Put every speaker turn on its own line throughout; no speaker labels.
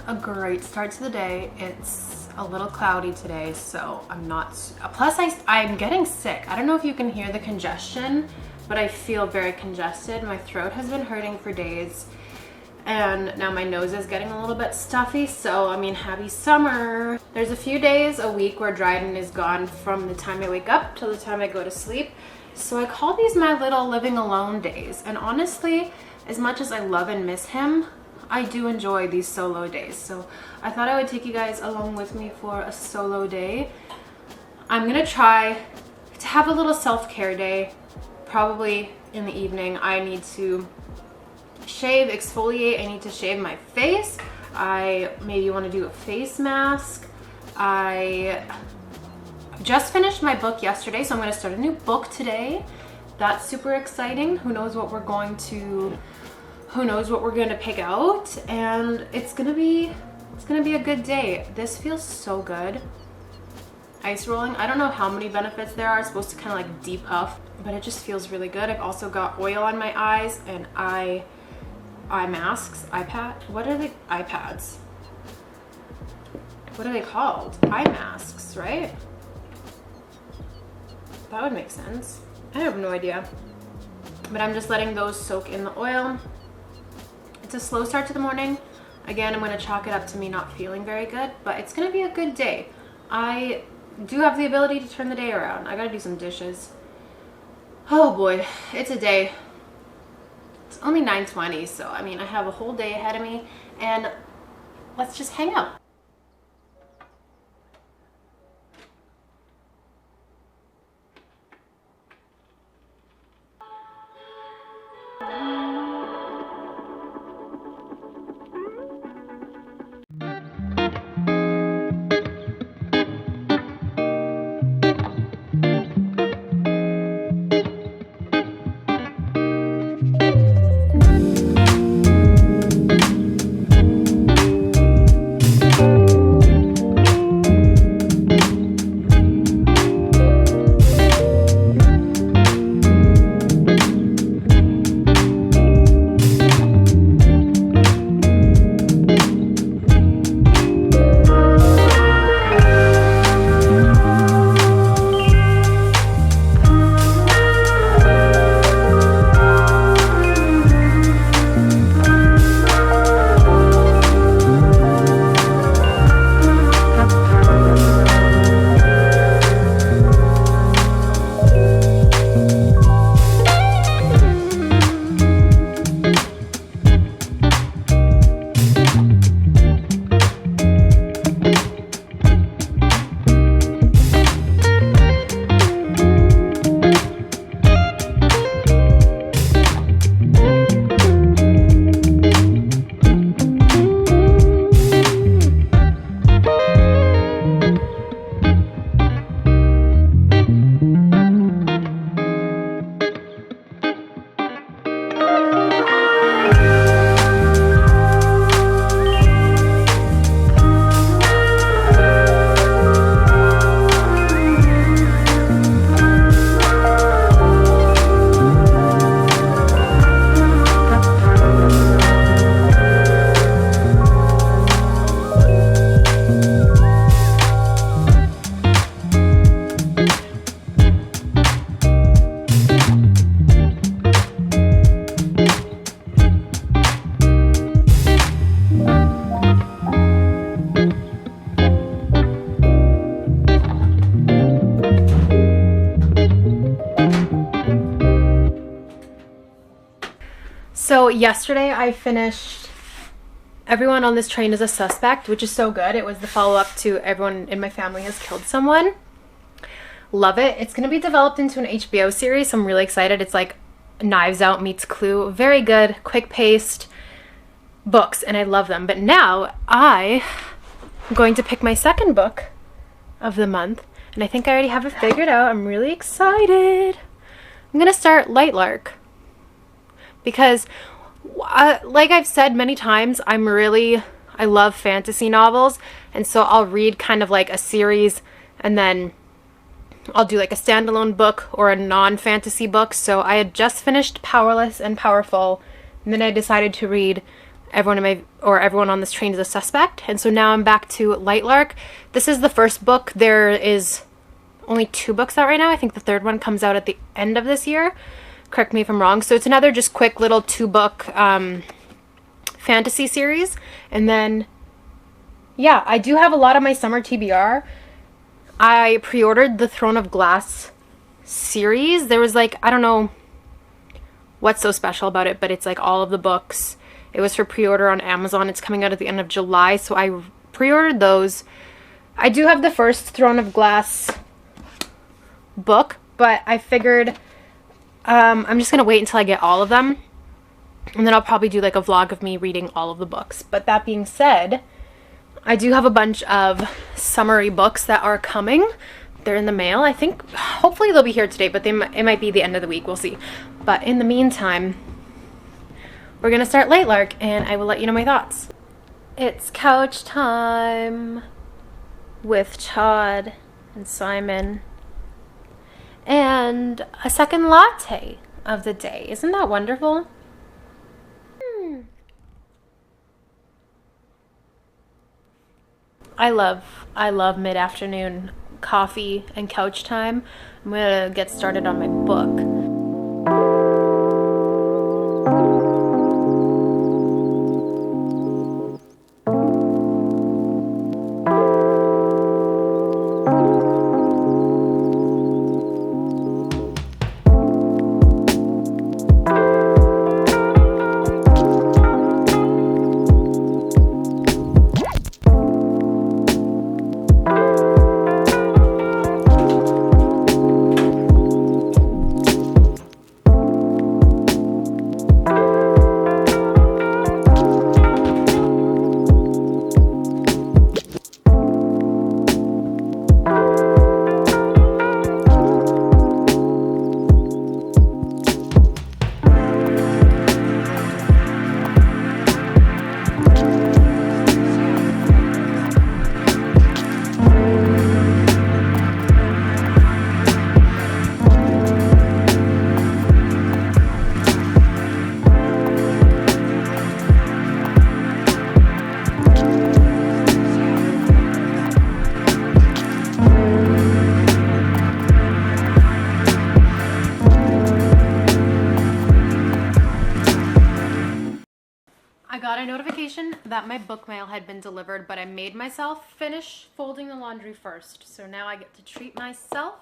a great start to the day. It's a little cloudy today, so I'm not, plus I'm getting sick. I don't know if you can hear the congestion, but I feel very congested. My throat has been hurting for days, and now my nose is getting a little bit stuffy, so I mean, happy summer. There's a few days a week where Dryden is gone from the time I wake up till the time I go to sleep, so I call these my little living alone days. And honestly, as much as I love and miss him, I do enjoy these solo days. So I thought I would take you guys along with me for a solo day. I'm gonna try to have a little self-care day. Probably in the evening. I need to shave, exfoliate. I need to shave my face. I maybe want to do a face mask. I just finished my book yesterday, so I'm going to start a new book today. That's super exciting. Who knows what we're going to pick out, and it's gonna be a good day. This feels so good. Ice rolling, I don't know how many benefits there are. It's supposed to kind of like depuff, but it just feels really good. I've also got oil on my eyes and eye masks, what are the iPads? What are they called? Eye masks, right? That would make sense. I have no idea. But I'm just letting those soak in the oil. It's a slow start to the morning. Again, I'm gonna chalk it up to me not feeling very good, but it's gonna be a good day. I do have the ability to turn the day around. I gotta do some dishes. Oh boy, it's a day. It's only 9:20, so I mean, I have a whole day ahead of me, and let's just hang out. So yesterday I finished Everyone on This Train is a Suspect, which is so good. It was the follow-up to Everyone in My Family Has Killed Someone. Love it. It's going to be developed into an HBO series, so I'm really excited. It's like Knives Out meets Clue. Very good, quick-paced books, and I love them. But now I'm going to pick my second book of the month, and I think I already have it figured out. I'm really excited. I'm going to start Light Lark because, like I've said many times, I love fantasy novels, and so I'll read kind of like a series, and then I'll do like a standalone book or a non-fantasy book. So I had just finished Powerless and Powerful, and then I decided to read everyone on this train is a suspect. And so now I'm back to Lightlark. This is the first book. There is only 2 books out right now. I think the third one comes out at the end of this year. Correct me if I'm wrong. So it's another just quick little 2-book fantasy series. And then, yeah, I do have a lot of my summer TBR. I pre-ordered the Throne of Glass series. There was like, I don't know what's so special about it, but it's like all of the books. It was for pre-order on Amazon. It's coming out at the end of July, so I pre-ordered those. I do have the first Throne of Glass book, but I figured I'm just gonna wait until I get all of them, and then I'll probably do like a vlog of me reading all of the books. But that being said, I do have a bunch of summery books that are coming. They're in the mail. I think hopefully they'll be here today, but it might be the end of the week. We'll see. But in the meantime, we're gonna start Lightlark, and I will let you know my thoughts. It's couch time with Chad and Simon, and a second latte of the day. Isn't that wonderful? I love mid-afternoon coffee and couch time. I'm gonna get started on my book. I got a notification that my book mail had been delivered, but I made myself finish folding the laundry first. So now I get to treat myself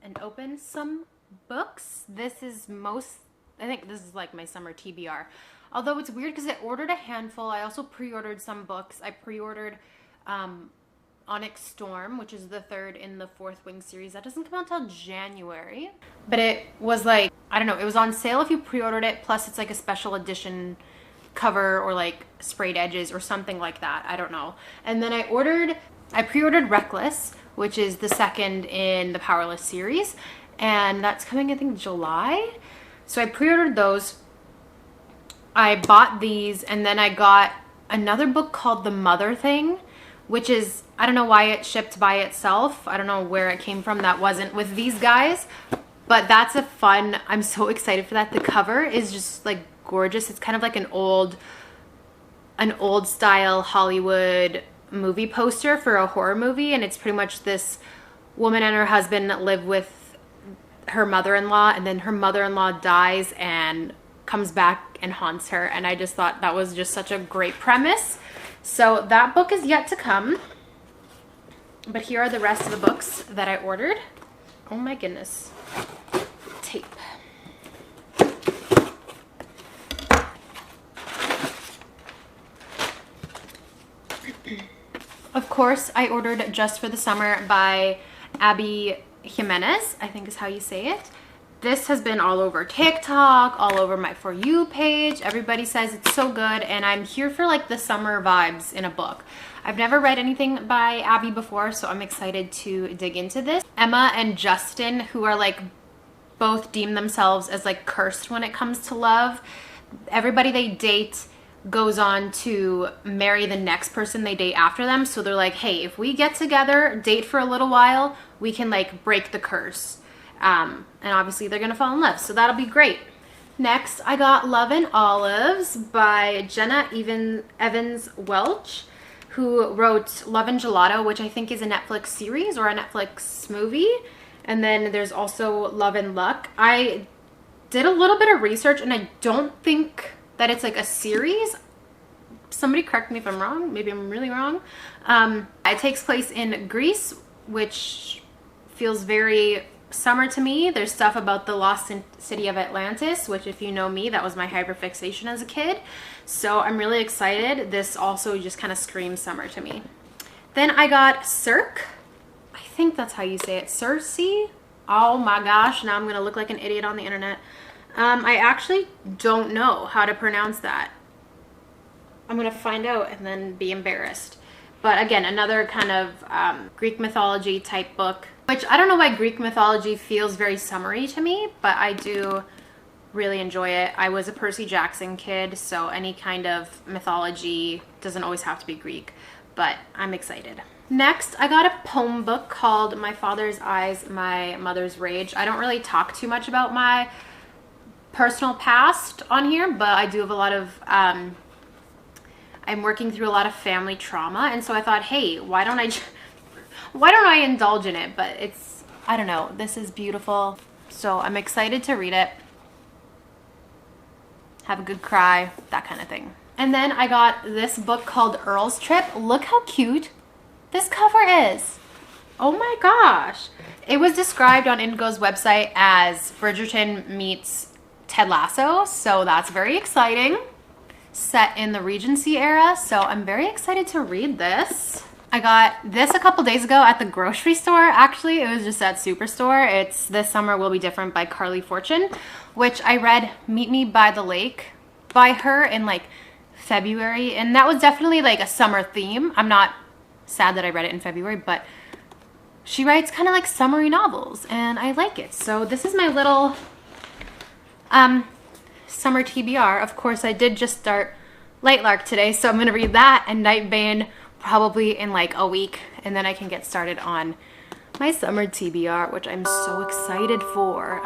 and open some books. I think this is like my summer TBR. Although it's weird because I ordered a handful. I also pre-ordered some books. I pre-ordered Onyx Storm, which is the 3rd in the 4th Wing series. That doesn't come out until January. But it was like, I don't know, it was on sale if you pre-ordered it, plus it's like a special edition cover or like sprayed edges or something like that. I don't know. And then I pre-ordered Reckless, which is the 2nd in the Powerless series, and that's coming I think July. So I pre-ordered those. I bought these, and then I got another book called The Mother Thing, which is, I don't know why it shipped by itself. I don't know where it came from. That wasn't with these guys, but that's I'm so excited for that. The cover is just like gorgeous. It's kind of like an old style Hollywood movie poster for a horror movie, and it's pretty much this woman and her husband live with her mother-in-law, and then her mother-in-law dies and comes back and haunts her, and I just thought that was just such a great premise. So that book is yet to come, but here are the rest of the books that I ordered. Oh my goodness. Tape. Of course, I ordered Just for the Summer by Abby Jimenez, I think is how you say it. This has been all over TikTok, all over my For You page. Everybody says it's so good, and I'm here for like the summer vibes in a book. I've never read anything by Abby before, so I'm excited to dig into this. Emma and Justin, who are like both deem themselves as like cursed when it comes to love. Everybody they date goes on to marry the next person they date after them. So they're like, hey, if we get together, date for a little while, we can like break the curse. And obviously they're gonna fall in love, so that'll be great. Next, I got Love and Olives by Jenna Evans Welch, who wrote Love and Gelato, which I think is a Netflix series or a Netflix movie. And then there's also Love and Luck. I did a little bit of research and I don't think that it's like a series. Somebody correct me if I'm wrong. Maybe I'm really wrong. It takes place in Greece, which feels very summer to me. There's stuff about the lost city of Atlantis, which if you know me, that was my hyperfixation as a kid. So I'm really excited. This also just kind of screams summer to me. Then I got Cirque. I think that's how you say it. Circe? Oh my gosh, now I'm gonna look like an idiot on the internet. I actually don't know how to pronounce that. I'm gonna find out and then be embarrassed. But again, another kind of Greek mythology type book, which I don't know why Greek mythology feels very summery to me, but I do really enjoy it. I was a Percy Jackson kid, so any kind of mythology doesn't always have to be Greek, but I'm excited. Next, I got a poem book called My Father's Eyes, My Mother's Rage. I don't really talk too much about my personal past on here, but I do have a lot of I'm working through a lot of family trauma, and so I thought, hey, why don't I indulge in it? But it's, I don't know, this is beautiful, so I'm excited to read it, have a good cry, that kind of thing. And then I got this book called Earl's Trip. Look how cute this cover is. Oh my gosh. It was described on Indigo's website as Bridgerton meets Ted Lasso, so that's very exciting. Set in the Regency era, so I'm very excited to read this. I got this a couple days ago at the grocery store. Actually, it was just at Superstore. It's This Summer Will Be Different by Carly Fortune, which I read Meet Me by the Lake by her in like February, and that was definitely like a summer theme. I'm not sad that I read it in February, but she writes kind of like summery novels and I like it. So this is my little summer TBR. Of course, I did just start Lightlark today, so I'm going to read that and Nightbane probably in like a week, and then I can get started on my summer TBR, which I'm so excited for.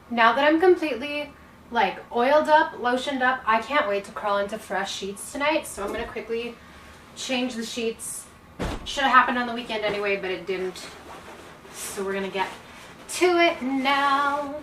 Now that I'm completely like oiled up, lotioned up, I can't wait to crawl into fresh sheets tonight. So I'm gonna quickly change the sheets. Should have happened on the weekend anyway, but it didn't. So we're gonna get to it now.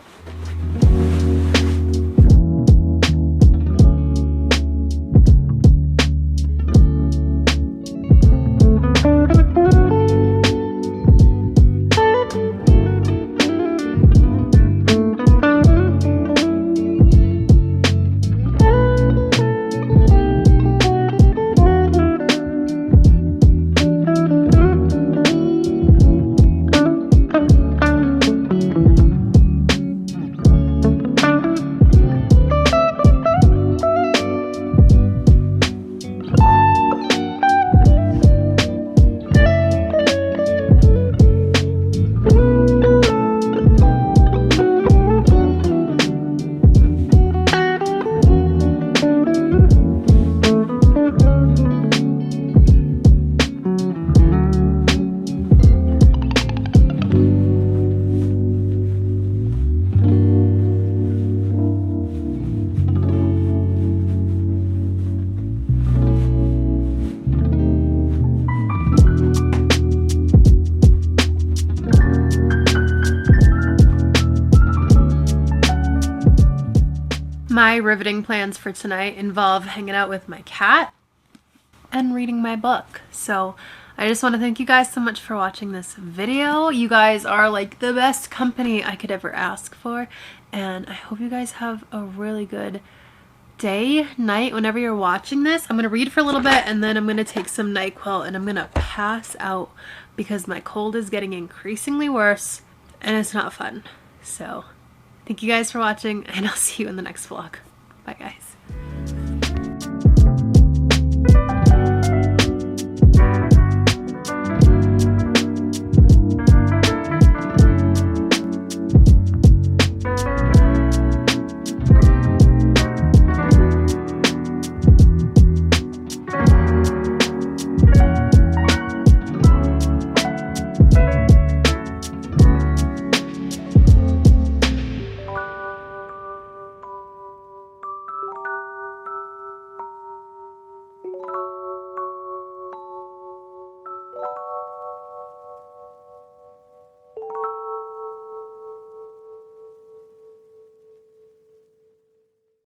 My riveting plans for tonight involve hanging out with my cat and reading my book. So I just want to thank you guys so much for watching this video. You guys are like the best company I could ever ask for, and I hope you guys have a really good day, night, whenever you're watching this. I'm gonna read for a little bit and then I'm gonna take some NyQuil and I'm gonna pass out because my cold is getting increasingly worse and it's not fun. So thank you guys for watching, and I'll see you in the next vlog. Bye guys.